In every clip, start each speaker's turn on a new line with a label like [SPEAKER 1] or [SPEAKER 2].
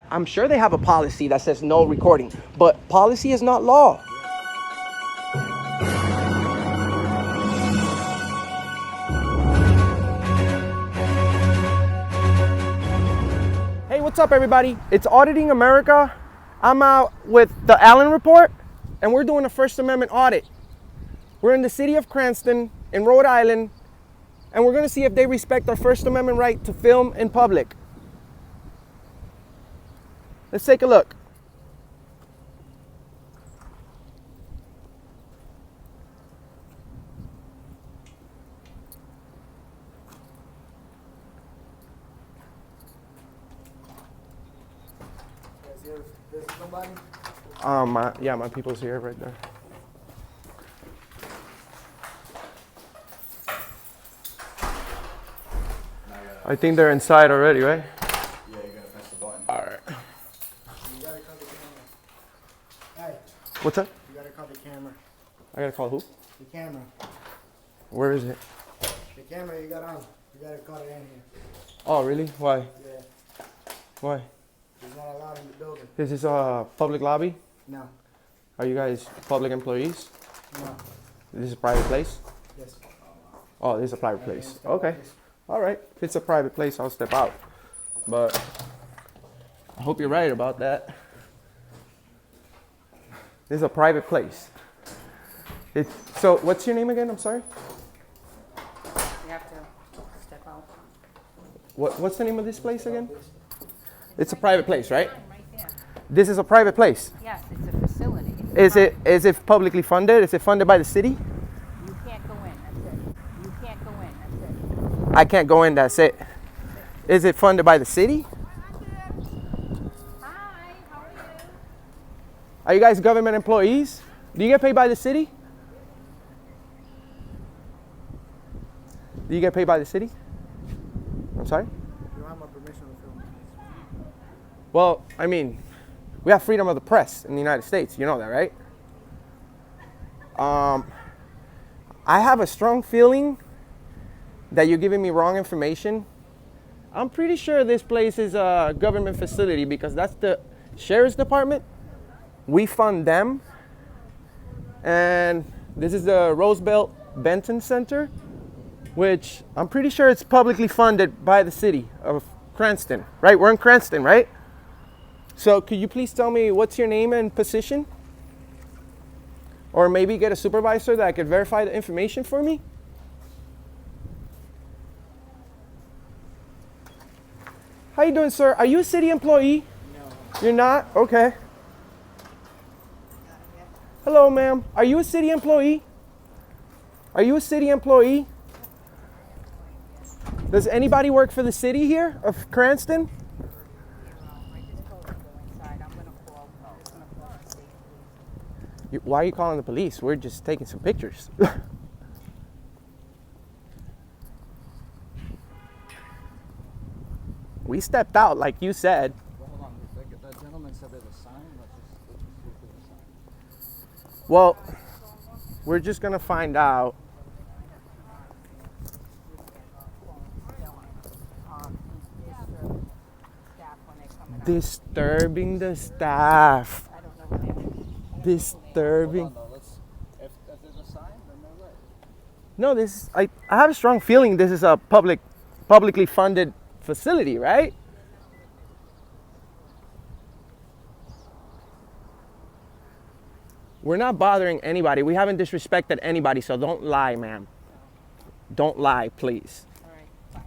[SPEAKER 1] I'm sure they have a policy that says no recording, but policy is not law. Hey, what's up, everybody? It's Auditing America. I'm out with the Allen Report, and we're doing a First Amendment audit. We're in the city of Cranston in Rhode Island, and we're going to see if they respect our First Amendment right to film in public. Let's take a look. My people's here right there. I think they're inside already, right?
[SPEAKER 2] Yeah, you gotta press the button.
[SPEAKER 1] All right.
[SPEAKER 3] You gotta call the camera. Hey,
[SPEAKER 1] What's that?
[SPEAKER 3] you gotta call the camera.
[SPEAKER 1] I gotta call who?
[SPEAKER 3] The camera.
[SPEAKER 1] Where is it?
[SPEAKER 3] The camera you got on. You gotta call it in here.
[SPEAKER 1] Oh, really? Why?
[SPEAKER 3] Yeah.
[SPEAKER 1] Why?
[SPEAKER 3] It's not allowed in the building.
[SPEAKER 1] This is a public lobby?
[SPEAKER 3] No.
[SPEAKER 1] Are you guys public employees?
[SPEAKER 3] No.
[SPEAKER 1] This is a private place?
[SPEAKER 3] Yes.
[SPEAKER 1] Oh, this is a private place. Okay. All right. If it's a private place, I'll step out. But I hope you're right about that. This is a private place. So what's your name again? I'm sorry?
[SPEAKER 4] You have to step out.
[SPEAKER 1] What's the name of this place again? It's a private place, right?
[SPEAKER 4] Right there.
[SPEAKER 1] This is a private place.
[SPEAKER 4] Yes, it's a facility.
[SPEAKER 1] Is it publicly funded? Is it funded by the city?
[SPEAKER 4] You can't go in, that's it. You can't go in, that's it.
[SPEAKER 1] I can't go in, that's it. Is it funded by the city?
[SPEAKER 4] Hi, how are you?
[SPEAKER 1] Are you guys government employees? Do you get paid by the city? Do you get paid by the city? I'm sorry?
[SPEAKER 3] You don't have my permission to film.
[SPEAKER 1] Well, I mean, we have freedom of the press in the United States. You know that, right? I have a strong feeling that you're giving me wrong information. I'm pretty sure this place is a government facility because that's the sheriff's department. We fund them. And this is the Roosevelt Benton Center, which I'm pretty sure it's publicly funded by the city of Cranston, right? We're in Cranston, right? So could you please tell me what's your name and position? Or maybe get a supervisor that could verify the information for me? How you doing, sir? Are you a city employee?
[SPEAKER 3] No.
[SPEAKER 1] You're not? Okay. Hello, ma'am. Are you a city employee? Are you a city employee? Does anybody work for the city here of Cranston?
[SPEAKER 4] I just told you to go inside. I'm gonna call the state police.
[SPEAKER 1] Why are you calling the police? We're just taking some pictures. We stepped out like you said.
[SPEAKER 2] Well, hold on. That gentleman said there's a sign. Let's just see if there's a sign.
[SPEAKER 1] Well, we're just gonna find out. Disturbing the staff.
[SPEAKER 4] I don't know what they
[SPEAKER 1] Disturbing.
[SPEAKER 2] Hold on, though. If there's a sign, then they're right.
[SPEAKER 1] No, I have a strong feeling this is a publicly funded facility, right? We're not bothering anybody. We haven't disrespected anybody, so don't lie, ma'am. Don't lie, please.
[SPEAKER 4] All right, fine.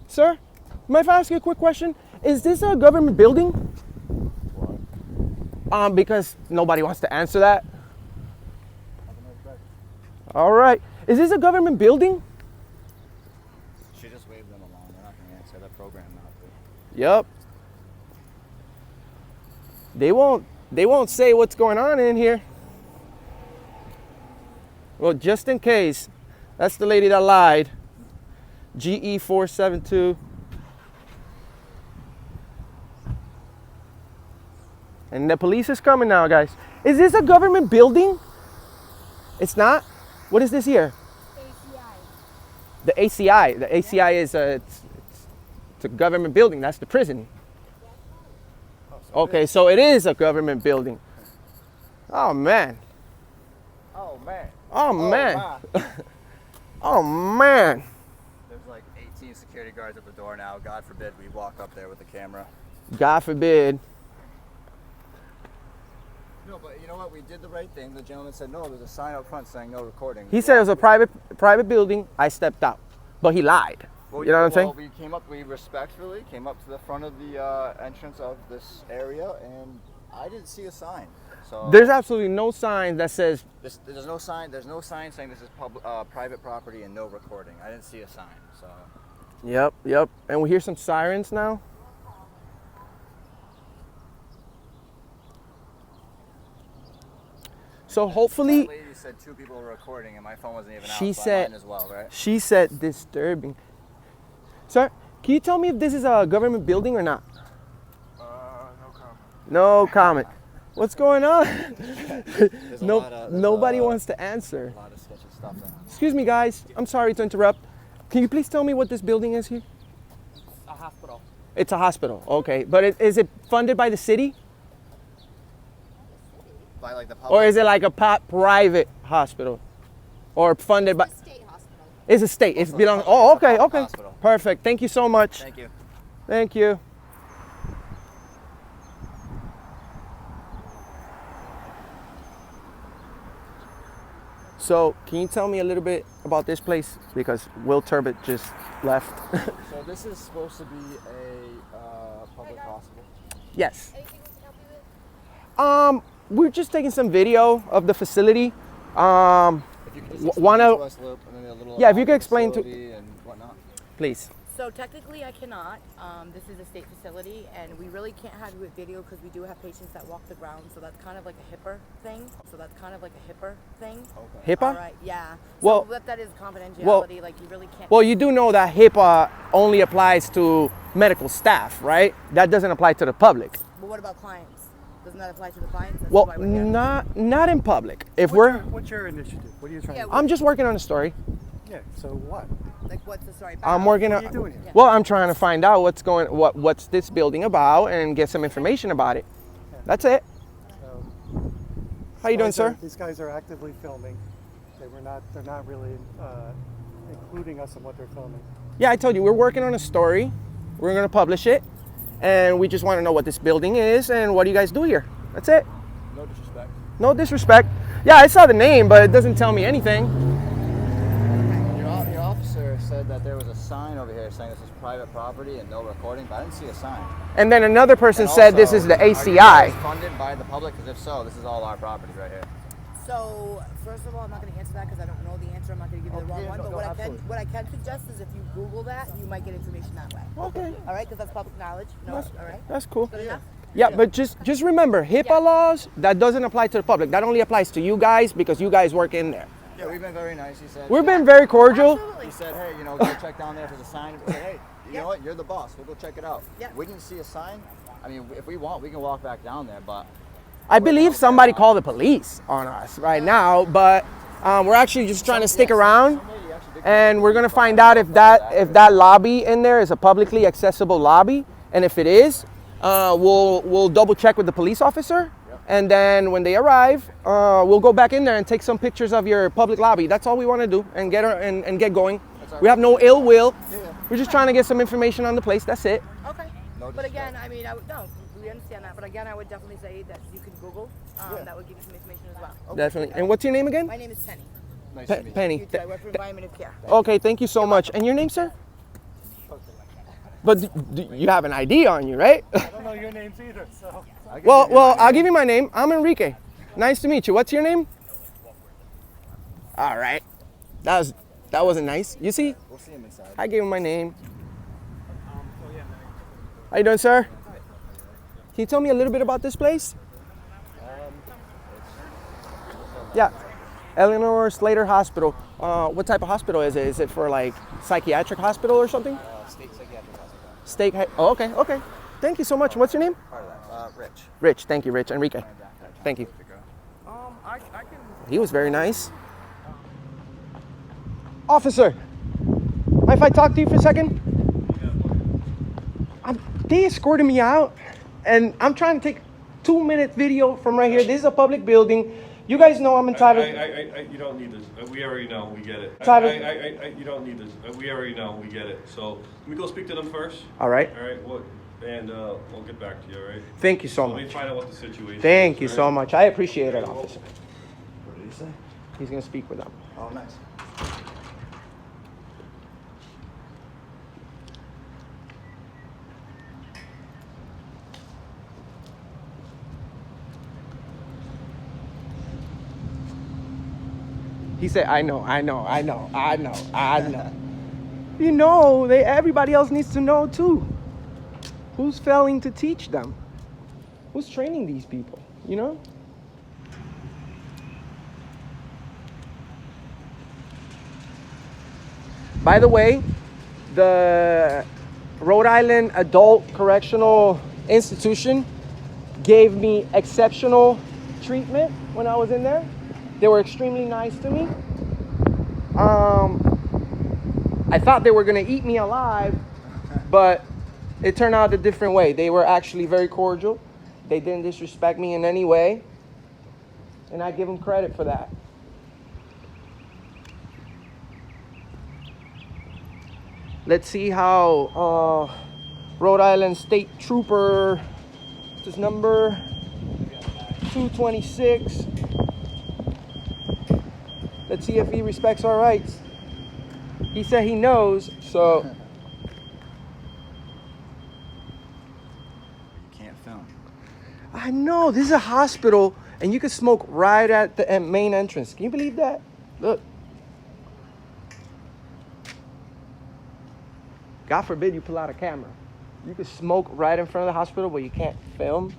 [SPEAKER 1] Sir, mind if I ask you a quick question? Is this a government building?
[SPEAKER 2] Why?
[SPEAKER 1] Because nobody wants to answer that. All right. Is this a government building?
[SPEAKER 2] She just waved them along. They're not going to answer that program now.
[SPEAKER 1] Yep. They won't say what's going on in here. Well, just in case, that's the lady that lied. GE 472. And the police is coming now, guys. Is this a government building? It's not? What is this here?
[SPEAKER 4] ACI.
[SPEAKER 1] The ACI. The ACI is It's a government building. That's the prison. Okay, so it is a government building. Oh, man.
[SPEAKER 2] Oh, man.
[SPEAKER 1] Oh, man.
[SPEAKER 2] Wow.
[SPEAKER 1] Oh, man.
[SPEAKER 2] There's like 18 security guards at the door now. God forbid we walk up there with a camera.
[SPEAKER 1] God forbid.
[SPEAKER 2] No, but you know what? We did the right thing. The gentleman said, no, there's a sign up front saying no recording.
[SPEAKER 1] He said it was a private building. I stepped out. But he lied.
[SPEAKER 2] Well,
[SPEAKER 1] you know what I'm saying?
[SPEAKER 2] We respectfully came up to the front of the entrance of this area, and I didn't see a sign. So
[SPEAKER 1] There's absolutely no sign that says,
[SPEAKER 2] there's no sign saying this is private property and no recording. I didn't see a sign. So
[SPEAKER 1] yep. And we hear some sirens now. So hopefully,
[SPEAKER 2] that lady said 2 people were recording, and my phone wasn't even out.
[SPEAKER 1] She
[SPEAKER 2] so
[SPEAKER 1] said-
[SPEAKER 2] mine as well, right?
[SPEAKER 1] she said disturbing. Sir, can you tell me if this is a government building or not?
[SPEAKER 3] No comment.
[SPEAKER 1] No comment. What's going on?
[SPEAKER 2] There's a lot of- there's
[SPEAKER 1] Nobody
[SPEAKER 2] a-
[SPEAKER 1] wants to answer.
[SPEAKER 2] A lot of sketchy stuff there.
[SPEAKER 1] Excuse me, guys. I'm sorry to interrupt. Can you please tell me what this building is here?
[SPEAKER 5] A hospital.
[SPEAKER 1] It's a hospital. Okay. But is it funded by the city?
[SPEAKER 2] By like the public.
[SPEAKER 1] Or is it like a private hospital? Or funded by...
[SPEAKER 4] State hospital.
[SPEAKER 1] It's a state. It's
[SPEAKER 2] Also
[SPEAKER 1] belongs...
[SPEAKER 2] public-
[SPEAKER 1] Oh,
[SPEAKER 2] it's a
[SPEAKER 1] okay,
[SPEAKER 2] public
[SPEAKER 1] okay.
[SPEAKER 2] hospital.
[SPEAKER 1] Perfect. Thank you so much.
[SPEAKER 2] Thank you.
[SPEAKER 1] Thank you. So, can you tell me a little bit about this place? Because Will Turbot just left.
[SPEAKER 2] So this is supposed to be a public hospital.
[SPEAKER 1] Yes.
[SPEAKER 4] Anything we can help you with?
[SPEAKER 1] We're just taking some video of the facility.
[SPEAKER 2] If you could just explain
[SPEAKER 1] Wanna-
[SPEAKER 2] to us a little, maybe a little
[SPEAKER 1] Yeah, if you
[SPEAKER 2] about
[SPEAKER 1] could
[SPEAKER 2] the
[SPEAKER 1] explain to-
[SPEAKER 2] facility and whatnot.
[SPEAKER 1] Please.
[SPEAKER 5] So technically I cannot. This is a state facility and we really can't have you with video because we do have patients that walk the ground. So that's kind of like a HIPAA thing.
[SPEAKER 1] HIPAA?
[SPEAKER 5] All right, yeah.
[SPEAKER 1] Well-
[SPEAKER 5] so that is confidentiality.
[SPEAKER 1] well-
[SPEAKER 5] like you really can't.
[SPEAKER 1] Well, you do know that HIPAA only applies to medical staff, right? That doesn't apply to the public.
[SPEAKER 5] But what about clients? Doesn't that apply to the clients? That's
[SPEAKER 1] Well,
[SPEAKER 5] why we're here.
[SPEAKER 1] not in public. If
[SPEAKER 3] What's your initiative? What are you trying
[SPEAKER 5] Yeah,
[SPEAKER 3] to do?
[SPEAKER 1] I'm just working on a story.
[SPEAKER 3] Yeah, so what?
[SPEAKER 5] Like what's the story?
[SPEAKER 1] I'm
[SPEAKER 5] about?
[SPEAKER 1] working
[SPEAKER 3] What
[SPEAKER 1] on.
[SPEAKER 3] are you doing here?
[SPEAKER 1] Well, I'm trying to find out what's this building about and get some information about it. That's it.
[SPEAKER 3] So,
[SPEAKER 1] How you doing,
[SPEAKER 3] guys are-
[SPEAKER 1] sir?
[SPEAKER 3] These guys are actively filming. They're not really including us in what they're filming.
[SPEAKER 1] Yeah, I told you we're working on a story. We're gonna publish it, and we just want to know what this building is and what do you guys do here. That's it.
[SPEAKER 2] No disrespect.
[SPEAKER 1] No disrespect. Yeah, I saw the name, but it doesn't tell me anything.
[SPEAKER 2] Your officer said that there was a sign over here saying this is private property and no recording, but I didn't see a sign.
[SPEAKER 1] And then another person
[SPEAKER 2] And
[SPEAKER 1] said this
[SPEAKER 2] also,
[SPEAKER 1] is the
[SPEAKER 2] Are you
[SPEAKER 1] ACI.
[SPEAKER 2] guys funded by the public? Because if so, this is all our property right here.
[SPEAKER 5] So first of all, I'm not going to answer that because I don't know the answer. I'm not going to give you the wrong
[SPEAKER 2] yeah,
[SPEAKER 5] one.
[SPEAKER 2] no,
[SPEAKER 5] But
[SPEAKER 2] no,
[SPEAKER 5] what
[SPEAKER 2] absolutely.
[SPEAKER 5] I can suggest is if you Google that, you might get information that way.
[SPEAKER 1] Okay,
[SPEAKER 5] All right, because that's public knowledge. No,
[SPEAKER 1] That's-
[SPEAKER 5] all right.
[SPEAKER 1] that's cool.
[SPEAKER 5] Good enough.
[SPEAKER 1] Yeah, but just remember, HIPAA laws, that doesn't apply to the public. That only applies to you guys because you guys work in there.
[SPEAKER 2] Yeah, we've been very nice. He said.
[SPEAKER 1] We've been very cordial.
[SPEAKER 5] Absolutely.
[SPEAKER 2] He said, hey, go check down there if there's a sign. We said, hey, you know what? You're the boss. We'll go check it out.
[SPEAKER 5] Yeah.
[SPEAKER 2] We didn't see a sign. I mean, if we want, we can walk back down there, but
[SPEAKER 1] I believe somebody called the police on us right now, but we're actually just trying to stick around,
[SPEAKER 2] somebody actually did-
[SPEAKER 1] and we're gonna find out if that lobby in there is a publicly accessible lobby, and if it is, we'll double check with the police officer, and then when they arrive, we'll go back in there and take some pictures of your public lobby. That's all we want to do, and get going. We have no ill will. We're just trying to get some information on the place. That's it.
[SPEAKER 5] Okay.
[SPEAKER 2] No
[SPEAKER 5] But again, I mean, we understand that. But again, I would definitely say that you can Google. That would give you some information as well.
[SPEAKER 1] Definitely. And what's your name again?
[SPEAKER 5] My name is Penny.
[SPEAKER 2] Nice to meet you.
[SPEAKER 1] Penny.
[SPEAKER 5] You too. I work for Environment of Care.
[SPEAKER 1] Okay, thank you so much. And your name, sir? But you have an ID on you, right?
[SPEAKER 3] I don't know your names either, so.
[SPEAKER 1] Well, I'll give you my name. I'm Enrique. Nice to meet you. What's your name? All right. That wasn't nice. You see?
[SPEAKER 2] We'll see him inside.
[SPEAKER 1] I gave him my name. How you doing, sir? Can you tell me a little bit about this place? Yeah. Eleanor Slater Hospital. What type of hospital is it? Is it for like psychiatric hospital or something?
[SPEAKER 2] State psychiatric hospital.
[SPEAKER 1] State. Oh, okay. Thank you so much. What's your name?
[SPEAKER 2] Part of that. Rich.
[SPEAKER 1] Rich. Thank you, Rich. Enrique. Thank you.
[SPEAKER 5] I can.
[SPEAKER 1] He was very nice. Officer, mind if I talk to you for a second? They escorted me out, and I'm trying to take 2-minute video from right here. This is a public building. You guys know I'm entitled.
[SPEAKER 6] You don't need this. We already know. We get it. You don't need this. We already know. We get it. So let me go speak to them first.
[SPEAKER 1] All right.
[SPEAKER 6] All right. And we'll get back to you. All right.
[SPEAKER 1] Thank you so
[SPEAKER 6] Let me
[SPEAKER 1] much.
[SPEAKER 6] find out what the situation
[SPEAKER 1] Thank
[SPEAKER 6] is.
[SPEAKER 1] you
[SPEAKER 6] all
[SPEAKER 1] so
[SPEAKER 6] right?
[SPEAKER 1] much. I appreciate it,
[SPEAKER 6] You're welcome.
[SPEAKER 1] officer.
[SPEAKER 2] What did he say?
[SPEAKER 1] He's gonna speak with them.
[SPEAKER 2] Oh, nice.
[SPEAKER 1] He said, I know. You know, everybody else needs to know too. Who's failing to teach them? Who's training these people, you know? By the way, the Rhode Island Adult Correctional Institution gave me exceptional treatment when I was in there. They were extremely nice to me. I thought they were gonna eat me alive, but it turned out a different way. They were actually very cordial. They didn't disrespect me in any way, and I give them credit for that. Let's see how Rhode Island State Trooper, this number 226. Let's see if he respects our rights. He said he knows, so.
[SPEAKER 2] You can't film.
[SPEAKER 1] I know, this is a hospital, and you can smoke right at the main entrance. Can you believe that? Look. God forbid you pull out a camera. You can smoke right in front of the hospital, but you can't film.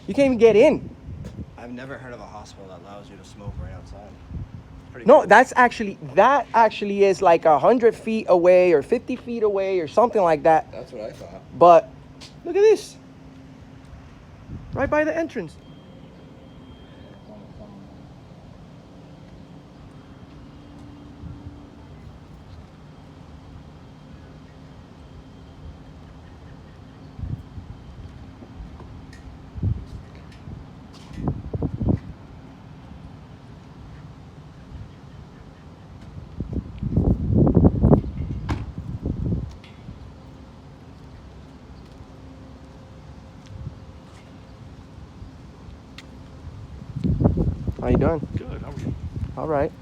[SPEAKER 1] You can't even get in.
[SPEAKER 2] I've never heard of a hospital that allows you to smoke right outside. Pretty
[SPEAKER 1] No,
[SPEAKER 2] cool.
[SPEAKER 1] that actually is like 100 feet away or 50 feet away or something like that.
[SPEAKER 2] That's what I thought.
[SPEAKER 1] But look at this. Right by the entrance. How you doing?
[SPEAKER 6] Good. How are you?
[SPEAKER 1] All right.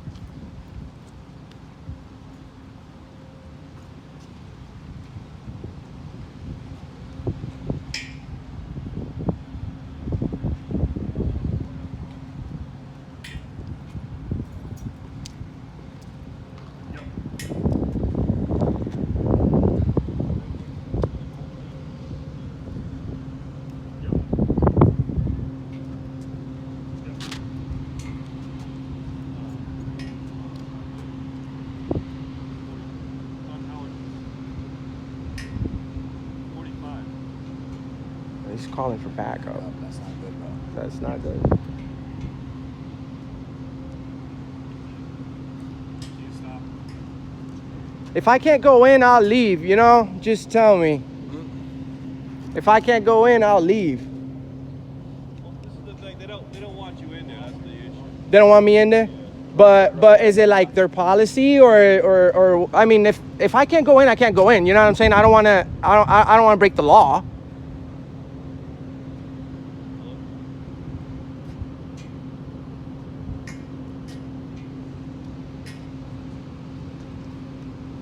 [SPEAKER 1] He's calling for backup.
[SPEAKER 2] No, that's not good, bro.
[SPEAKER 1] That's not good. If I can't go in, I'll leave, you know? Just tell me. If I can't go in, I'll leave.
[SPEAKER 6] Well, this is the thing. They don't want you in there. That's the issue.
[SPEAKER 1] They don't want me in there? But is it like their policy or I mean if I can't go in, I can't go in. You know what I'm saying? I don't want to break the law.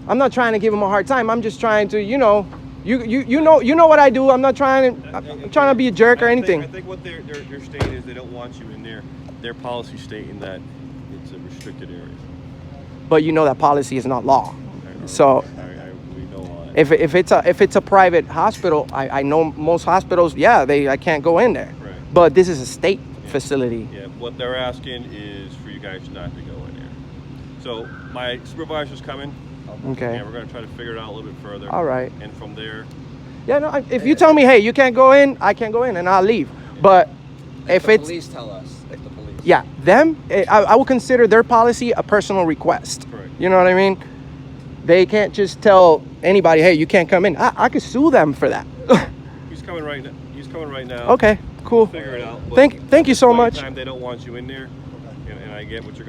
[SPEAKER 1] I'm not trying to give him a hard time. I'm just trying to, you know what I do. I'm not trying to be a jerk or anything.
[SPEAKER 6] I think what they're stating is they don't want you in there. Their policy stating that it's a restricted area.
[SPEAKER 1] But you know that policy is not law. So
[SPEAKER 6] We know
[SPEAKER 1] if it's a private hospital, I know most hospitals, I can't go in there.
[SPEAKER 6] Right.
[SPEAKER 1] But this is a state facility.
[SPEAKER 6] Yeah, what they're asking is for you guys not to go in there. So my supervisor's coming.
[SPEAKER 1] Okay.
[SPEAKER 6] And we're going to try to figure it out a little bit further.
[SPEAKER 1] All right.
[SPEAKER 6] And from there,
[SPEAKER 1] Yeah, no. If you tell me, hey, you can't go in, I can't go in, and I'll leave. But if
[SPEAKER 2] the
[SPEAKER 1] it's
[SPEAKER 2] police tell us. If the police.
[SPEAKER 1] yeah, them, I would consider their policy a personal request.
[SPEAKER 6] Correct.
[SPEAKER 1] You know what I mean? They can't just tell anybody, hey, you can't come in. I could sue them for that.
[SPEAKER 6] coming right now. He's coming right now.
[SPEAKER 1] Okay, cool.
[SPEAKER 6] Figure it out. But
[SPEAKER 1] Thank you so
[SPEAKER 6] at this point
[SPEAKER 1] much.
[SPEAKER 6] in time, they don't want you in there, and I get what you're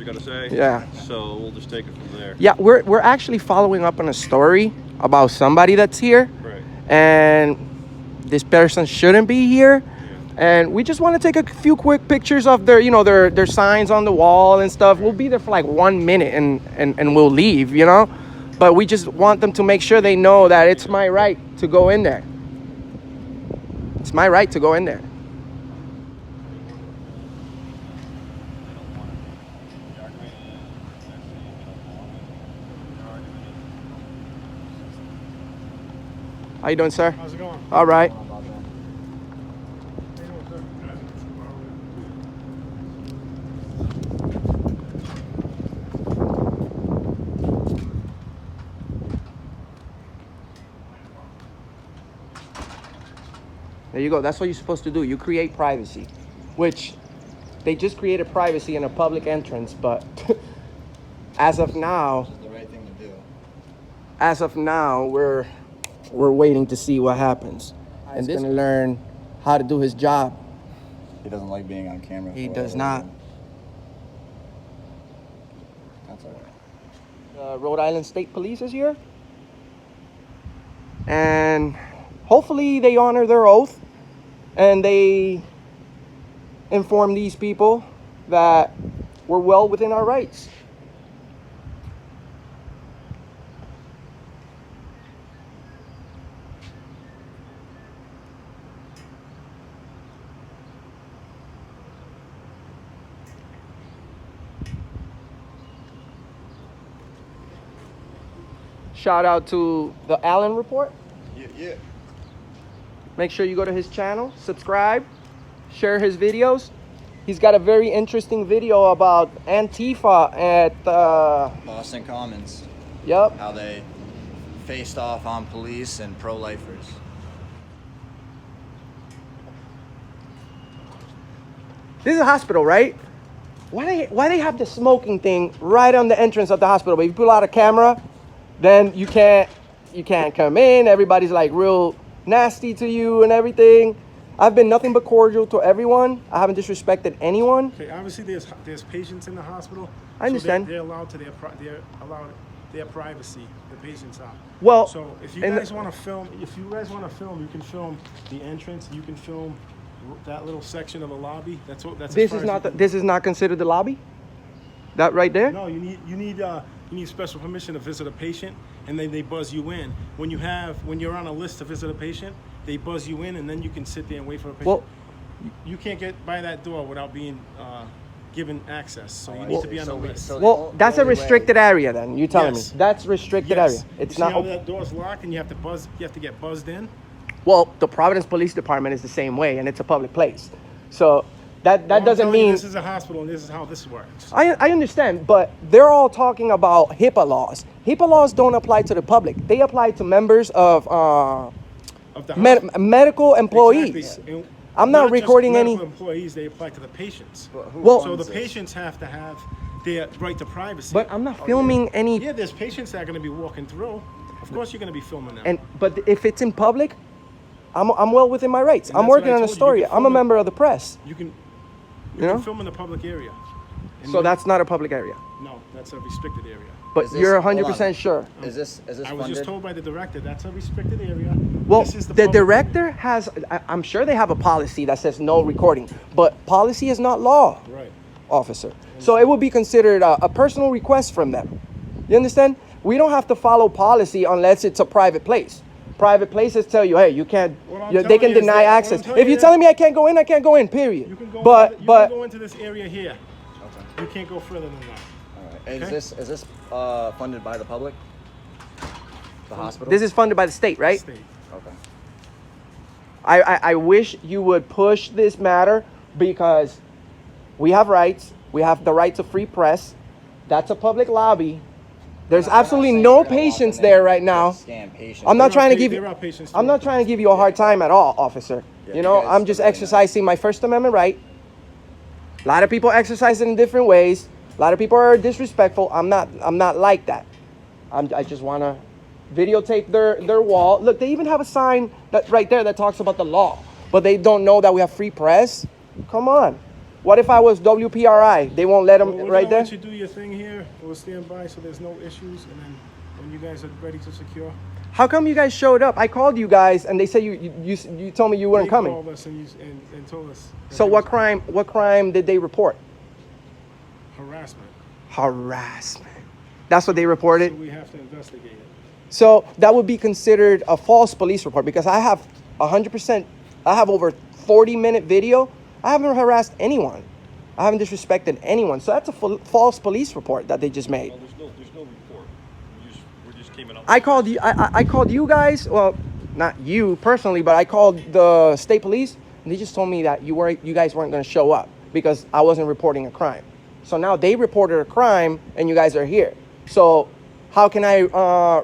[SPEAKER 6] gonna say.
[SPEAKER 1] Yeah.
[SPEAKER 6] So we'll just take it from there.
[SPEAKER 1] Yeah, we're actually following up on a story about somebody that's here,
[SPEAKER 6] Right.
[SPEAKER 1] and this person shouldn't be here. And we just want to take a few quick pictures of their, their signs on the wall and stuff. We'll be there for like 1 minute and we'll leave, But we just want them to make sure they know that it's my right to go in there. It's my right to go in there. How you doing, sir?
[SPEAKER 3] How's it going?
[SPEAKER 1] All right. There you go. That's what you're supposed to do. You create privacy, which they just created privacy in a public entrance, but as of now,
[SPEAKER 2] This is the right thing to do.
[SPEAKER 1] as of now, we're waiting to see what happens. And this gonna learn how to do his job.
[SPEAKER 2] He doesn't like being on camera.
[SPEAKER 1] He
[SPEAKER 2] for
[SPEAKER 1] does
[SPEAKER 2] whatever
[SPEAKER 1] not.
[SPEAKER 2] reason. That's all right.
[SPEAKER 1] Rhode Island State Police is here, and hopefully they honor their oath and they inform these people that we're well within our rights. Shout out to the Allen Report.
[SPEAKER 2] Yeah.
[SPEAKER 1] Make sure you go to his channel, subscribe, share his videos. He's got a very interesting video about Antifa at
[SPEAKER 2] Boston Commons.
[SPEAKER 1] Yep.
[SPEAKER 2] How they faced off on police and pro-lifers.
[SPEAKER 1] This is a hospital, right? Why they have the smoking thing right on the entrance of the hospital? But if you pull out a camera, then you can't come in. Everybody's like real nasty to you and everything. I've been nothing but cordial to everyone. I haven't disrespected anyone.
[SPEAKER 7] Okay, obviously there's patients in the hospital.
[SPEAKER 1] I understand.
[SPEAKER 7] So they're allowed to their privacy. The patients are.
[SPEAKER 1] Well,
[SPEAKER 7] so if you
[SPEAKER 1] and
[SPEAKER 7] guys want to film, you can film the entrance. You can film that little section of the lobby. That's
[SPEAKER 1] This is not considered the lobby. That right there.
[SPEAKER 7] No, you need special permission to visit a patient, and then they buzz you in. When you're on a list to visit a patient, they buzz you in, and then you can sit there and wait for a patient.
[SPEAKER 1] Well,
[SPEAKER 7] you can't get by that door without being given access. So you need to be on the list.
[SPEAKER 1] well, that's a restricted area. Then you telling
[SPEAKER 7] Yes.
[SPEAKER 1] me that's restricted area. It's
[SPEAKER 7] you
[SPEAKER 1] not.
[SPEAKER 7] see how that door's locked, and you have to get buzzed in.
[SPEAKER 1] Well, the Providence Police Department is the same way, and it's a public place. So that
[SPEAKER 7] Well, I'm
[SPEAKER 1] doesn't
[SPEAKER 7] telling you,
[SPEAKER 1] mean.
[SPEAKER 7] this is a hospital, and this is how this works.
[SPEAKER 1] I understand, but they're all talking about HIPAA laws. HIPAA laws don't apply to the public. They apply to members of
[SPEAKER 7] Of the hospital.
[SPEAKER 1] medical employees.
[SPEAKER 7] Exactly. And
[SPEAKER 1] I'm not
[SPEAKER 7] just
[SPEAKER 1] recording any-
[SPEAKER 7] medical employees. They apply to the patients.
[SPEAKER 1] Well,
[SPEAKER 7] So the patients have to have their right to privacy.
[SPEAKER 1] but I'm not filming any.
[SPEAKER 7] Yeah, there's patients that are going to be walking through. Of course, you're going to be filming them.
[SPEAKER 1] But if it's in public, I'm well within my rights.
[SPEAKER 7] And
[SPEAKER 1] I'm
[SPEAKER 7] that's what
[SPEAKER 1] working
[SPEAKER 7] I
[SPEAKER 1] on a
[SPEAKER 7] told you. You
[SPEAKER 1] story.
[SPEAKER 7] can
[SPEAKER 1] I'm a
[SPEAKER 7] film it.
[SPEAKER 1] member of the press,
[SPEAKER 7] you can
[SPEAKER 1] know?
[SPEAKER 7] film in the public area. And
[SPEAKER 1] so
[SPEAKER 7] when-
[SPEAKER 1] that's not a public area.
[SPEAKER 7] no, that's a restricted area.
[SPEAKER 1] But
[SPEAKER 2] Is this-
[SPEAKER 1] you're
[SPEAKER 2] hold on.
[SPEAKER 1] 100% sure.
[SPEAKER 2] Is this
[SPEAKER 7] I was
[SPEAKER 2] funded?
[SPEAKER 7] just told by the director that's a restricted area.
[SPEAKER 1] Well,
[SPEAKER 7] This is
[SPEAKER 1] the
[SPEAKER 7] public-
[SPEAKER 1] director has. I'm sure they have a policy that says no recording, but policy is not law,
[SPEAKER 7] Right.
[SPEAKER 1] officer. So it would be considered a personal request from them. You understand? We don't have to follow policy unless it's a private place. Private places tell you, hey, you can't.
[SPEAKER 7] What I'm
[SPEAKER 1] They
[SPEAKER 7] telling
[SPEAKER 1] can
[SPEAKER 7] you is
[SPEAKER 1] deny
[SPEAKER 7] that- what I'm
[SPEAKER 1] access.
[SPEAKER 7] telling
[SPEAKER 1] If
[SPEAKER 7] you
[SPEAKER 1] you're
[SPEAKER 7] is-
[SPEAKER 1] telling me I can't go in, I can't go in. Period.
[SPEAKER 7] You can go.
[SPEAKER 1] But
[SPEAKER 7] you
[SPEAKER 1] but
[SPEAKER 7] can go into this area here.
[SPEAKER 2] Okay.
[SPEAKER 7] You can't go further than that.
[SPEAKER 2] All right.
[SPEAKER 7] Okay.
[SPEAKER 2] Is this funded by the public? The hospital?
[SPEAKER 1] this is funded by the state, right?
[SPEAKER 7] State.
[SPEAKER 2] Okay.
[SPEAKER 1] I wish you would push this matter because we have rights. We have the right to free press. That's a public lobby. There's
[SPEAKER 2] We're not
[SPEAKER 1] absolutely
[SPEAKER 2] saying
[SPEAKER 1] no
[SPEAKER 2] we're gonna walk in
[SPEAKER 1] patients
[SPEAKER 2] there
[SPEAKER 1] there
[SPEAKER 2] and
[SPEAKER 1] right now.
[SPEAKER 2] Scam patients.
[SPEAKER 1] I'm not
[SPEAKER 7] There are
[SPEAKER 1] trying to
[SPEAKER 7] pa-
[SPEAKER 1] give
[SPEAKER 7] there
[SPEAKER 1] you.
[SPEAKER 7] are patients
[SPEAKER 1] I'm
[SPEAKER 7] too.
[SPEAKER 1] not trying to give you a hard time at all, officer.
[SPEAKER 2] Yeah,
[SPEAKER 1] You know,
[SPEAKER 2] you guys
[SPEAKER 1] I'm just
[SPEAKER 2] are really
[SPEAKER 1] exercising my First Amendment right. A lot of people exercise it in different ways. A lot of people are disrespectful. I'm not like that. I just wanna videotape their wall. Look, they even have a sign that right there that talks about the law, but they don't know that we have free press. Come on. What if I was WPRI? They won't let them
[SPEAKER 7] Well,
[SPEAKER 1] right there?
[SPEAKER 7] Let you do your thing here. We'll stand by so there's no issues. And then when you guys are ready to secure,
[SPEAKER 1] How come you guys showed up? I called you guys and they said you told me you weren't
[SPEAKER 7] they
[SPEAKER 1] coming.
[SPEAKER 7] called us and told us. that
[SPEAKER 1] So
[SPEAKER 7] there
[SPEAKER 1] what
[SPEAKER 7] was
[SPEAKER 1] crime did they report?
[SPEAKER 7] Harassment.
[SPEAKER 1] Harassment. That's what they reported?
[SPEAKER 7] So we have to investigate it.
[SPEAKER 1] So that would be considered a false police report because I have 100%, I have over 40-minute video. I haven't harassed anyone. I haven't disrespected anyone. So that's a false police report that they just made.
[SPEAKER 6] Well, there's no report. We just came up.
[SPEAKER 1] I called you. I called you guys. Well, not you personally, but I called the state police, and they just told me that you guys weren't going to show up because I wasn't reporting a crime. So now they reported a crime, and you guys are here. So how can I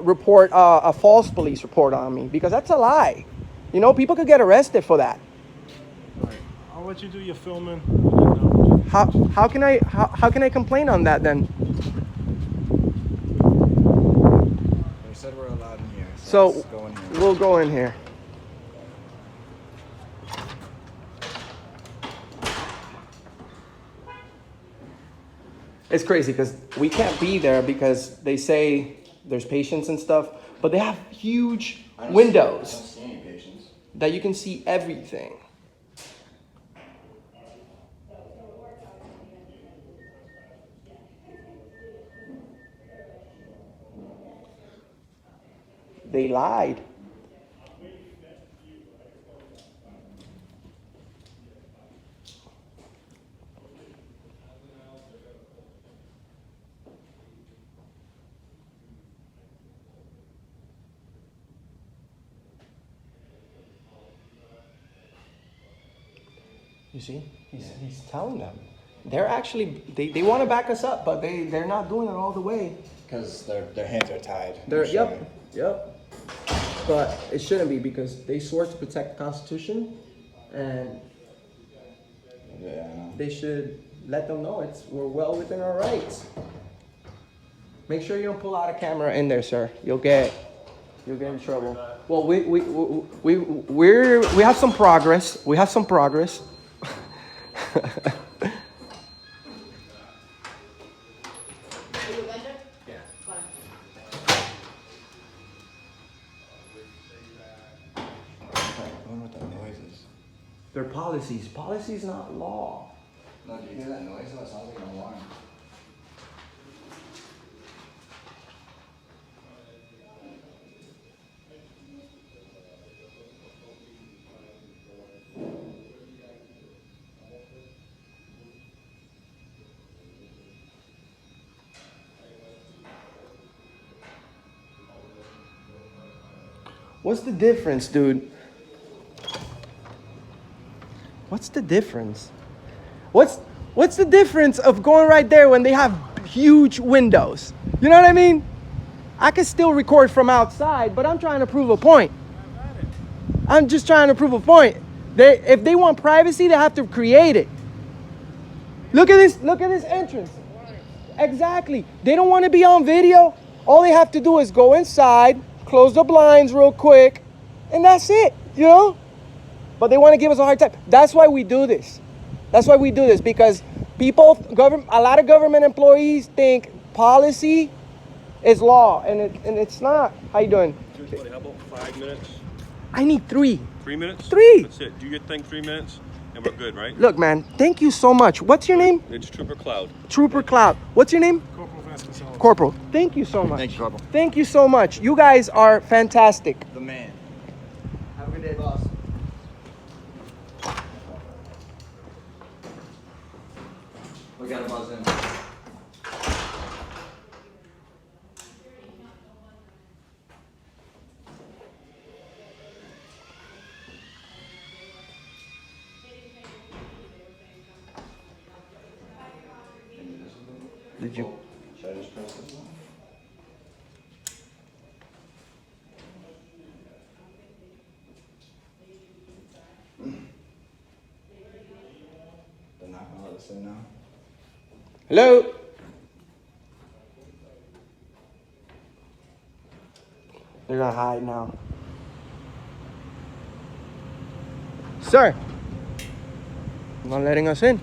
[SPEAKER 1] report a false police report on me? Because that's a lie. You know, people could get arrested for that.
[SPEAKER 7] All right. I'll let you do your filming.
[SPEAKER 1] How can I complain on that then?
[SPEAKER 2] They said we're allowed in here.
[SPEAKER 1] So
[SPEAKER 2] let's go in here.
[SPEAKER 1] we'll go in here. It's crazy because we can't be there because they say there's patients and stuff, but they have huge windows
[SPEAKER 2] I don't see any patients.
[SPEAKER 1] that you can see everything. They lied. You see, he's telling them. They're actually, they want to back us up, but they're not doing it all the way.
[SPEAKER 2] Because their hands are tied.
[SPEAKER 1] Yep. But it shouldn't be because they swore to protect the Constitution, and
[SPEAKER 2] Yeah.
[SPEAKER 1] they should let them know we're well within our rights. Make sure you don't pull out a camera in there, sir. You'll get in trouble. Well, we have some progress. We have some progress.
[SPEAKER 2] I wonder what that noise is.
[SPEAKER 1] They're policies. Policies, not law.
[SPEAKER 2] No, do you hear that noise? That sounds like an alarm.
[SPEAKER 1] What's the difference, dude? What's the difference? What's the difference of going right there when they have huge windows? You know what I mean? I can still record from outside, but I'm trying to prove a point. I'm just trying to prove a point. If they want privacy, they have to create it. Look at this entrance. Exactly. They don't want to be on video. All they have to do is go inside, close the blinds real quick, and that's it, you know? But they want to give us a hard time. That's why we do this. That's why we do this, because a lot of government employees think policy is law, and it's not. How you doing?
[SPEAKER 6] How about 5 minutes?
[SPEAKER 1] I need 3.
[SPEAKER 6] 3 minutes?
[SPEAKER 1] 3.
[SPEAKER 6] That's it. Do your thing 3 minutes, and we're good, right?
[SPEAKER 1] Look, man, thank you so much. What's your name?
[SPEAKER 6] It's Trooper Cloud.
[SPEAKER 1] Trooper Cloud. What's your name?
[SPEAKER 7] Corporal Vasconcellos.
[SPEAKER 1] Corporal. Thank you so much.
[SPEAKER 2] Thank you, Corporal.
[SPEAKER 1] Thank you so much. You guys are fantastic.
[SPEAKER 2] The man.
[SPEAKER 1] Have a good day, boss.
[SPEAKER 2] We gotta buzz in.
[SPEAKER 1] Did you?
[SPEAKER 2] Should I just press this one? They're not gonna let us in now.
[SPEAKER 1] Hello? gonna hide now. Sir, not letting us in.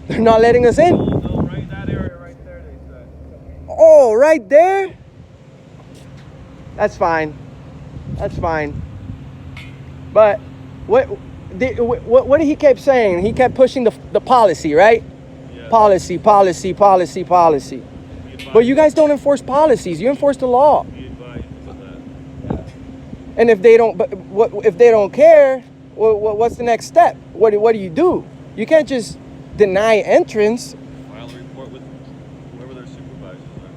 [SPEAKER 1] They're not letting us in.
[SPEAKER 6] No, right in that area right there, they said.
[SPEAKER 1] Oh, right there? That's fine. That's fine. But what did he keep saying? He kept pushing the policy, right?
[SPEAKER 6] Yeah.
[SPEAKER 1] Policy. But you guys don't enforce policies. You enforce the law.
[SPEAKER 6] We advise of that.
[SPEAKER 1] And if they don't, if they don't care, what's the next step? What do you do? You can't just deny entrance.
[SPEAKER 6] File a report with whoever their supervisors are.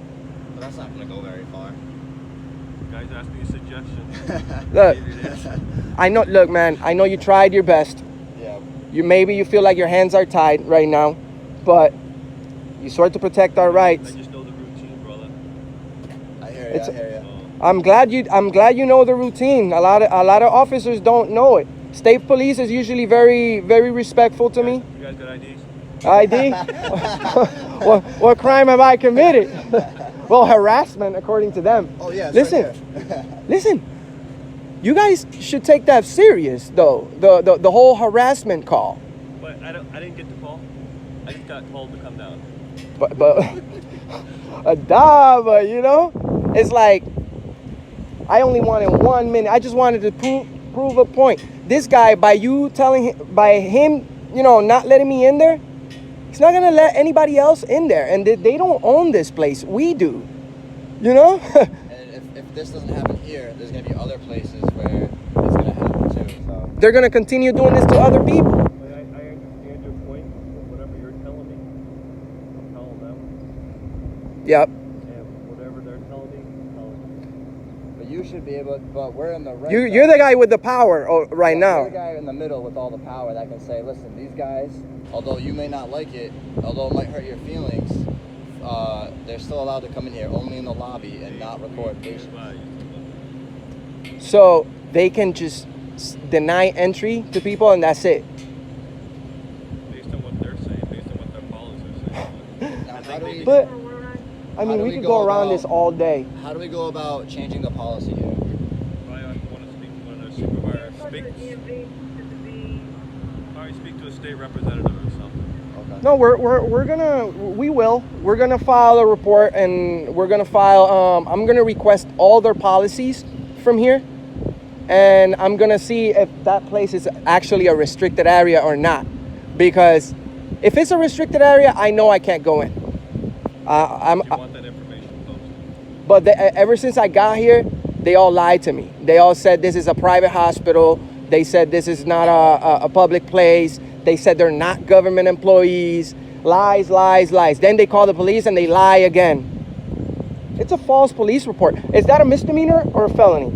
[SPEAKER 2] But that's not going to go very far.
[SPEAKER 6] Guys ask me a suggestion.
[SPEAKER 1] Look, I know. Look, man. I know you tried your best.
[SPEAKER 2] Yeah.
[SPEAKER 1] You feel like your hands are tied right now, but you sort to protect our
[SPEAKER 6] I
[SPEAKER 1] rights.
[SPEAKER 6] just know the routine, brother.
[SPEAKER 2] I hear you. I hear you.
[SPEAKER 1] I'm glad you know the routine. A lot of officers don't know it. State police is usually very, very respectful to me.
[SPEAKER 6] You guys got IDs?
[SPEAKER 1] ID? what crime have I committed? Well, harassment, according to them.
[SPEAKER 2] Oh, yeah.
[SPEAKER 1] Listen, listen. You guys should take that serious, though. The whole harassment call.
[SPEAKER 6] But I didn't get the call. I just got told to come down.
[SPEAKER 1] But you know, it's like I only wanted 1 minute. I just wanted to prove a point. This guy, by him, you know, not letting me in there, he's not gonna let anybody else in there. And they don't own this place. We do. You know?
[SPEAKER 2] And if this doesn't happen here, there's going to be other places where it's going to happen too. So.
[SPEAKER 1] They're gonna continue doing this to other people.
[SPEAKER 6] But I understand your point. But whatever you're telling me, I'm telling them.
[SPEAKER 1] Yep.
[SPEAKER 6] And whatever they're telling me, I'm telling them.
[SPEAKER 2] But you should be able to, but we're in the right.
[SPEAKER 1] You're the guy with the power right
[SPEAKER 2] You're the
[SPEAKER 1] now.
[SPEAKER 2] guy in the middle with all the power that can say, listen, these guys, although you may not like it, although it might hurt your feelings, they're still allowed to come in here only in the lobby and not record patients.
[SPEAKER 1] So they can just deny entry to people and that's it.
[SPEAKER 6] Based on what they're saying, based on what their policies are saying.
[SPEAKER 2] Now, how do we,
[SPEAKER 1] But I
[SPEAKER 2] How
[SPEAKER 1] mean,
[SPEAKER 2] do
[SPEAKER 1] we
[SPEAKER 2] we
[SPEAKER 1] could
[SPEAKER 2] go
[SPEAKER 1] go around
[SPEAKER 2] about-
[SPEAKER 1] this all day.
[SPEAKER 2] how do we go about changing the policy here?
[SPEAKER 6] Probably want to speak to one of their supervisors. Probably speak to a state representative or something.
[SPEAKER 2] Okay.
[SPEAKER 1] No, we're gonna file a report and we're gonna file. I'm gonna request all their policies from here, and I'm gonna see if that place is actually a restricted area or not. Because if it's a restricted area, I know I can't go in.
[SPEAKER 6] You want that information posted.
[SPEAKER 1] But ever since I got here, they all lied to me. They all said this is a private hospital. They said this is not a public place. They said they're not government employees. Lies. Then they call the police and they lie again. It's a false police report. Is that a misdemeanor or a felony?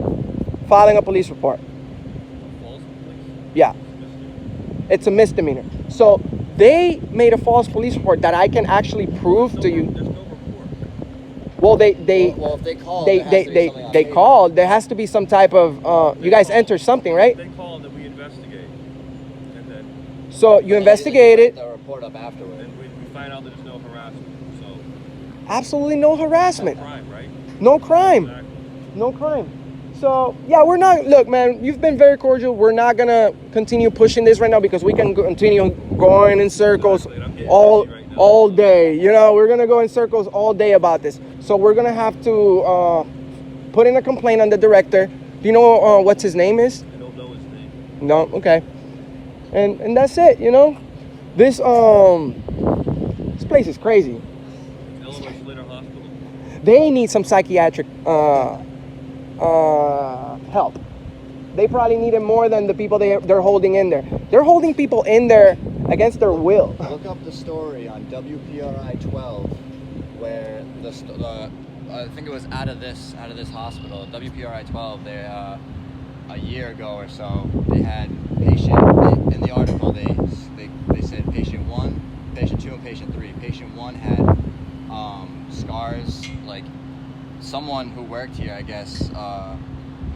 [SPEAKER 1] Filing a police report.
[SPEAKER 6] False police?
[SPEAKER 1] Yeah. It's a misdemeanor. So they made a false police report that I can actually prove to you.
[SPEAKER 6] There's no report.
[SPEAKER 2] Well,
[SPEAKER 1] Well,
[SPEAKER 2] if they call, there has to be something on
[SPEAKER 1] they
[SPEAKER 2] paper.
[SPEAKER 1] called. There has to be some type of. You guys enter something, right?
[SPEAKER 6] They call and then we investigate. And then
[SPEAKER 1] So you investigate it.
[SPEAKER 2] The report up afterward.
[SPEAKER 6] we find out that there's no harassment. So,
[SPEAKER 1] Absolutely no harassment.
[SPEAKER 6] crime, right?
[SPEAKER 1] No crime.
[SPEAKER 6] Exactly.
[SPEAKER 1] No crime. So yeah, we're not. Look, man, you've been very cordial. We're not gonna continue pushing this right now because we can continue going in circles
[SPEAKER 6] Exactly, and I'm getting
[SPEAKER 1] all
[SPEAKER 6] busy right now.
[SPEAKER 1] all day. You know, we're gonna go in circles all day about this. So we're gonna have to put in a complaint on the director. Do you know what's his name is?
[SPEAKER 6] I don't know his name.
[SPEAKER 1] No. Okay. And that's it. You know, this place is crazy.
[SPEAKER 6] Illinois Slater Hospital.
[SPEAKER 1] They need some psychiatric help. They probably need it more than the people they're holding in there. They're holding people in there against their will.
[SPEAKER 2] Look up the story on WPRI 12, where I think it was out of this hospital, WPRI 12. They a year ago or so, they had in the article they said patient 1, patient 2, and patient 3. Patient 1 had scars, like someone who worked here, I guess,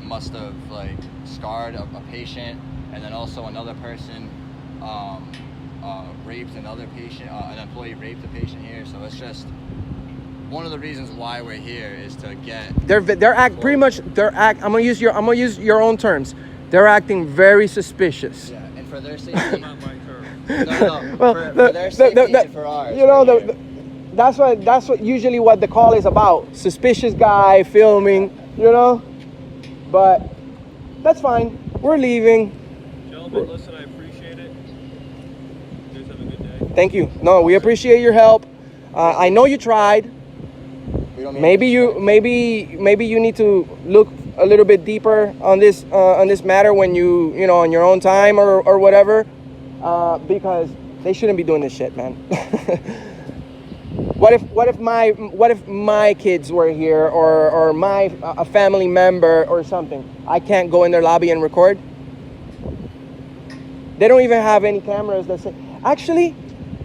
[SPEAKER 2] must have like scarred a patient, and then also another person raped another patient. An employee raped a patient here, so it's just one of the reasons why we're here is to get.
[SPEAKER 1] They're act pretty much. I'm gonna use your own terms. They're acting very suspicious.
[SPEAKER 2] Yeah, and for their safety.
[SPEAKER 6] Not my term.
[SPEAKER 2] No.
[SPEAKER 1] Well,
[SPEAKER 2] for their safety and for ours.
[SPEAKER 1] You know,
[SPEAKER 2] we're here.
[SPEAKER 1] that's what usually what the call is about. Suspicious guy filming, you know. But that's fine. We're leaving.
[SPEAKER 6] Gentlemen, listen, I appreciate it. You guys have a good day.
[SPEAKER 1] Thank you. No, we appreciate your help. I know you tried.
[SPEAKER 2] We don't need
[SPEAKER 1] Maybe
[SPEAKER 2] to
[SPEAKER 1] you need to look a little bit deeper on this matter when you know on your own time or whatever, because they shouldn't be doing this shit, man. What if my kids were here or a family member or something? I can't go in their lobby and record. They don't even have any cameras that say. Actually,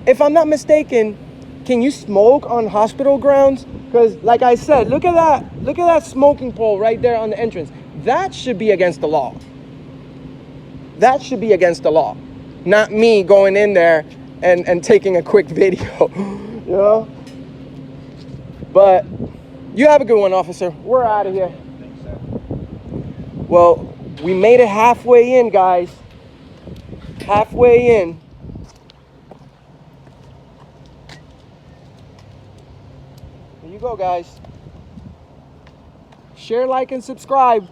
[SPEAKER 1] if I'm not mistaken, can you smoke on hospital grounds? Because like I said, look at that smoking pole right there on the entrance. That should be against the law. That should be against the law. Not me going in there and taking a quick video, you know? But you have a good one, officer. We're out of here.
[SPEAKER 2] Thanks, sir.
[SPEAKER 1] Well, we made it halfway in, guys. Halfway in. There you go, guys. Share, like, and subscribe.